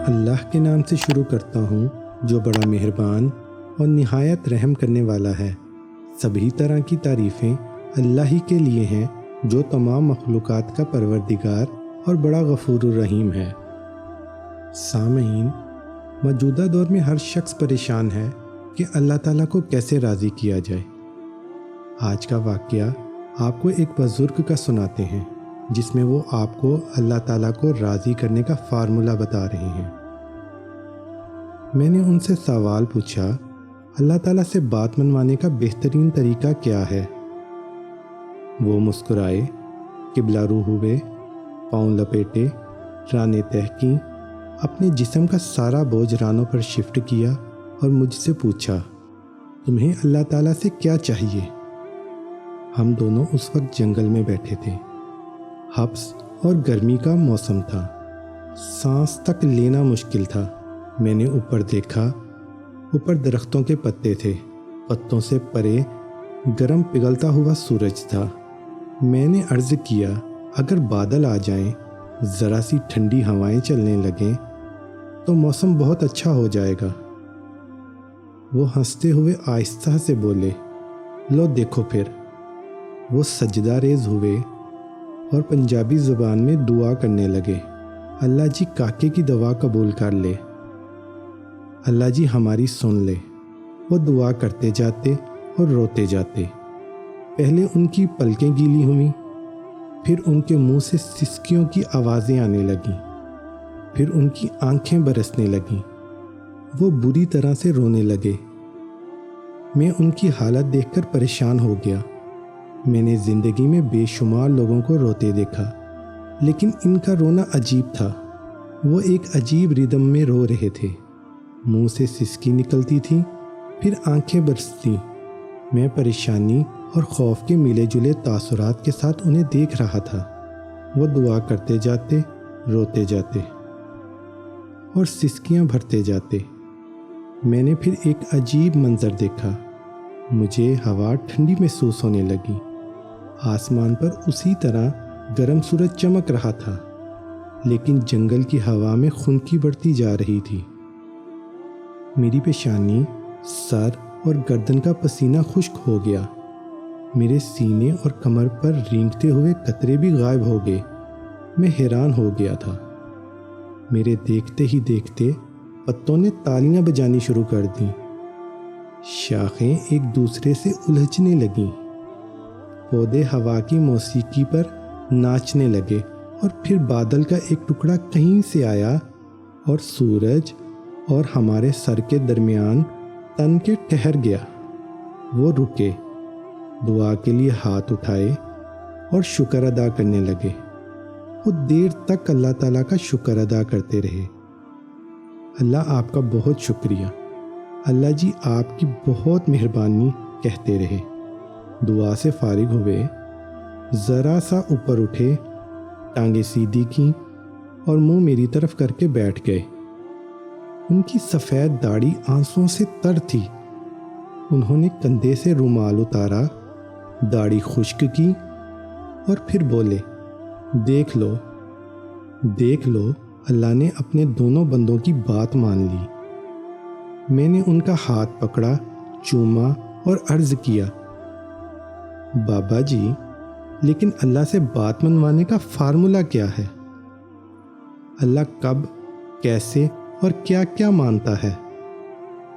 اللہ کے نام سے شروع کرتا ہوں جو بڑا مہربان اور نہایت رحم کرنے والا ہے۔ سبھی طرح کی تعریفیں اللہ ہی کے لیے ہیں جو تمام مخلوقات کا پروردگار اور بڑا غفور الرحیم ہے۔ سامعین، موجودہ دور میں ہر شخص پریشان ہے کہ اللہ تعالیٰ کو کیسے راضی کیا جائے۔ آج کا واقعہ آپ کو ایک بزرگ کا سناتے ہیں جس میں وہ آپ کو اللہ تعالیٰ کو راضی کرنے کا فارمولہ بتا رہے ہیں۔ میں نے ان سے سوال پوچھا، اللہ تعالیٰ سے بات منوانے کا بہترین طریقہ کیا ہے؟ وہ مسکرائے، قبلہ رو ہوئے، پاؤں لپیٹے، رانیں تہہ کیں، اپنے جسم کا سارا بوجھ رانوں پر شفٹ کیا اور مجھ سے پوچھا، تمہیں اللہ تعالیٰ سے کیا چاہیے؟ ہم دونوں اس وقت جنگل میں بیٹھے تھے۔ حبس اور گرمی کا موسم تھا، سانس تک لینا مشکل تھا۔ میں نے اوپر دیکھا، اوپر درختوں کے پتے تھے، پتوں سے پرے گرم پگھلتا ہوا سورج تھا۔ میں نے عرض کیا، اگر بادل آ جائیں، ذرا سی ٹھنڈی ہوائیں چلنے لگیں تو موسم بہت اچھا ہو جائے گا۔ وہ ہنستے ہوئے آہستہ سے بولے، لو دیکھو پھر۔ وہ سجدہ ریز ہوئے اور پنجابی زبان میں دعا کرنے لگے، اللہ جی کاکے کی دوا قبول کر لے، اللہ جی ہماری سن لے۔ وہ دعا کرتے جاتے اور روتے جاتے۔ پہلے ان کی پلکیں گیلی ہوئیں، پھر ان کے منہ سے سسکیوں کی آوازیں آنے لگیں، پھر ان کی آنکھیں برسنے لگیں۔ وہ بری طرح سے رونے لگے۔ میں ان کی حالت دیکھ کر پریشان ہو گیا۔ میں نے زندگی میں بے شمار لوگوں کو روتے دیکھا، لیکن ان کا رونا عجیب تھا۔ وہ ایک عجیب ردم میں رو رہے تھے، منہ سے سسکی نکلتی تھی، پھر آنکھیں برستی۔ میں پریشانی اور خوف کے ملے جلے تاثرات کے ساتھ انہیں دیکھ رہا تھا۔ وہ دعا کرتے جاتے، روتے جاتے اور سسکیاں بھرتے جاتے۔ میں نے پھر ایک عجیب منظر دیکھا۔ مجھے ہوا ٹھنڈی محسوس ہونے لگی۔ آسمان پر اسی طرح گرم سورج چمک رہا تھا، لیکن جنگل کی ہوا میں خنکی بڑھتی جا رہی تھی۔ میری پیشانی، سر اور گردن کا پسینہ خشک ہو گیا۔ میرے سینے اور کمر پر رینگتے ہوئے قطرے بھی غائب ہو گئے۔ میں حیران ہو گیا تھا۔ میرے دیکھتے ہی دیکھتے پتوں نے تالیاں بجانی شروع کر دیں، شاخیں ایک دوسرے سے الجھنے لگیں، پودے ہوا کی موسیقی پر ناچنے لگے، اور پھر بادل کا ایک ٹکڑا کہیں سے آیا اور سورج اور ہمارے سر کے درمیان تن کے ٹھہر گیا۔ وہ رکے، دعا کے لیے ہاتھ اٹھائے اور شکر ادا کرنے لگے۔ وہ دیر تک اللہ تعالیٰ کا شکر ادا کرتے رہے۔ اللہ آپ کا بہت شکریہ، اللہ جی آپ کی بہت مہربانی کہتے رہے۔ دعا سے فارغ ہوئے، ذرا سا اوپر اٹھے، ٹانگیں سیدھی کیں اور منہ میری طرف کر کے بیٹھ گئے۔ ان کی سفید داڑھی آنسوؤں سے تر تھی۔ انہوں نے کندھے سے رومال اتارا، داڑھی خشک کی اور پھر بولے، دیکھ لو، دیکھ لو، اللہ نے اپنے دونوں بندوں کی بات مان لی۔ میں نے ان کا ہاتھ پکڑا، چوما اور عرض کیا، بابا جی، لیکن اللہ سے بات منوانے کا فارمولہ کیا ہے؟ اللہ کب، کیسے اور کیا کیا مانتا ہے؟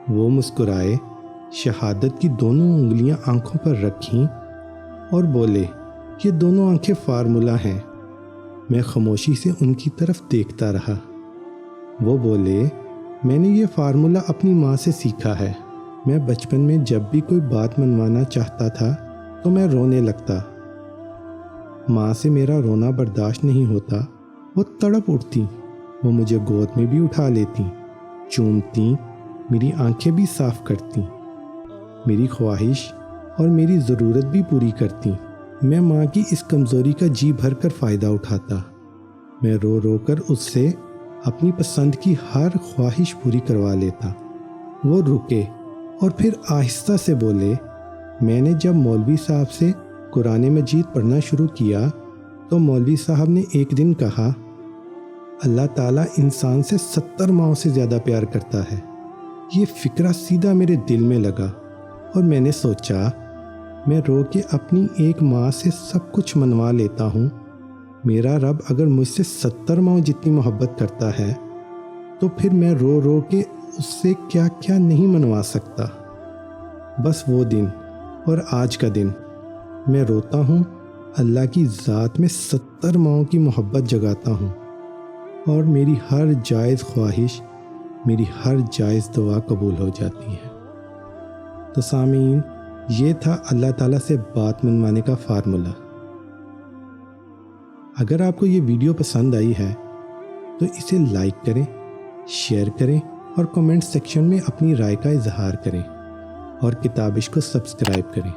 وہ مسکرائے، شہادت کی دونوں انگلیاں آنکھوں پر رکھیں اور بولے، یہ دونوں آنکھیں فارمولہ ہیں۔ میں خاموشی سے ان کی طرف دیکھتا رہا۔ وہ بولے، میں نے یہ فارمولہ اپنی ماں سے سیکھا ہے۔ میں بچپن میں جب بھی کوئی بات منوانا چاہتا تھا تو میں رونے لگتا۔ ماں سے میرا رونا برداشت نہیں ہوتا، وہ تڑپ اٹھتی، وہ مجھے گود میں بھی اٹھا لیتی، چومتی، میری آنکھیں بھی صاف کرتی، میری خواہش اور میری ضرورت بھی پوری کرتی۔ میں ماں کی اس کمزوری کا جی بھر کر فائدہ اٹھاتا۔ میں رو رو کر اس سے اپنی پسند کی ہر خواہش پوری کروا لیتا۔ وہ رکے اور پھر آہستہ سے بولے، میں نے جب مولوی صاحب سے قرآن مجید پڑھنا شروع کیا تو مولوی صاحب نے ایک دن کہا، اللہ تعالیٰ انسان سے 70 ماؤں سے زیادہ پیار کرتا ہے۔ یہ فکرہ سیدھا میرے دل میں لگا اور میں نے سوچا میں رو کے اپنی ایک ماں سے سب کچھ منوا لیتا ہوں، میرا رب اگر مجھ سے 70 ماؤں جتنی محبت کرتا ہے تو پھر میں رو رو کے اس سے کیا کیا نہیں منوا سکتا۔ بس وہ دن اور آج کا دن میں روتا ہوں، اللہ کی ذات میں 70 ماؤں کی محبت جگاتا ہوں، اور میری ہر جائز خواہش، میری ہر جائز دعا قبول ہو جاتی ہے۔ تو سامعین، یہ تھا اللہ تعالیٰ سے بات منوانے کا فارمولا۔ اگر آپ کو یہ ویڈیو پسند آئی ہے تو اسے لائک کریں، شیئر کریں اور کمنٹ سیکشن میں اپنی رائے کا اظہار کریں، اور کتابش کو سبسکرائب کریں۔